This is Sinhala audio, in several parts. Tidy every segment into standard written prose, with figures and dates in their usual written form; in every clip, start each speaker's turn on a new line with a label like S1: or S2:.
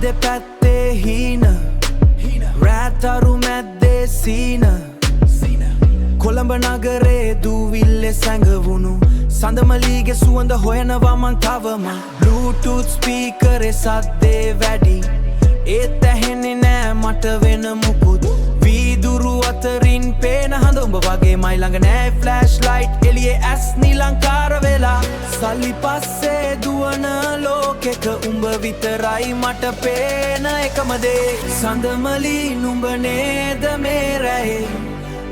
S1: දෙපැත්තේ හීන රෑතරු මැද්දේ සීන කොළඹ නගරේ දූවිල්ලේ සැඟවුණු සඳමලීගේ සුවඳ හොයනවා මං තවම බ්ලූටූත් ස්පීකරේ සද්දේ වැඩි ඒත් ඇහෙන්නේ නෑ මට වෙන මුකුත් වීදුරු අතරින් පේන හඳ උඹ වගේ මයි ළඟ නෑ ෆ්ලෑෂ් ලයිට් එළියේ ඇස් නිලංකාර වෙලා සල්ලි පස්සේ දුවන ලෝකෙක උඹ විතරයි මට පේන එකම දේ සඳමලි නුඹ නේද මේ රැයේ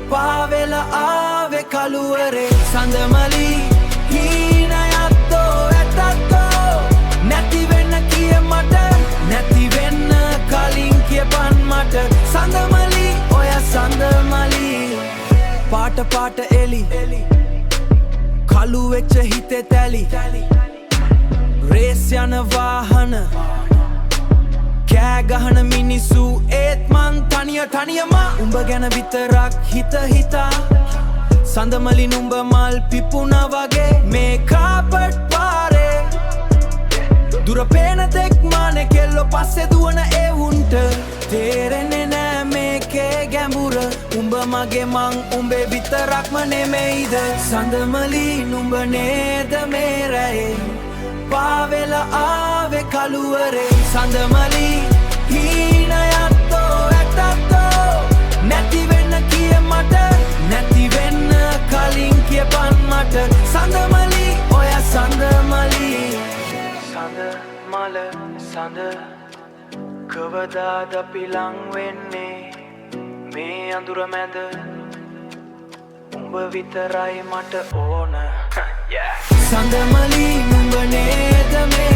S1: පාවෙලා ආවේ කළුවරේ සඳමලි හීනයත්තෝ ඇත්තත්තෝ නැති වෙන්න කිය මට නැති වෙන්න කලින් කියපන් මට සඳමලි ඔය සඳමලි පාට පාට එලි කළු වෙච්ච හිතේ තැලි රේස් යන වාහන කෑ ගහන මිනිස්සු ඒත් මං තනියම උඹ ගැන විතරක් හිතා සඳමලි නුඹ මල් පිපුණා වගේ මේ කාපට් පාරේ දුර පේන තෙක් මානේ කෙල්ලෝ පස්සේ දුවන එවුන්ට තේරෙන්නේ නෑ මේකේ ගැඹුර උඹ මගේ මං උඹේ විතරක්ම නෙමෙයිද සඳමලි නුඹ නේද මේ රැයේ පාවෙලා ආවේ කළුවරේ සඳමලි හීනයත්තෝ ඇත්තත්තෝ නැති වෙන්න කිය මට නැති වෙන්න කලින් කියපන් මට සඳමලි ඔය සඳමලි සඳමල සඳ කවදාද අපි ලං වෙන්නේ මේ අඳුර මැද උඹ විතරයි මට ඕන සඳමලි නුඹ නේද මේ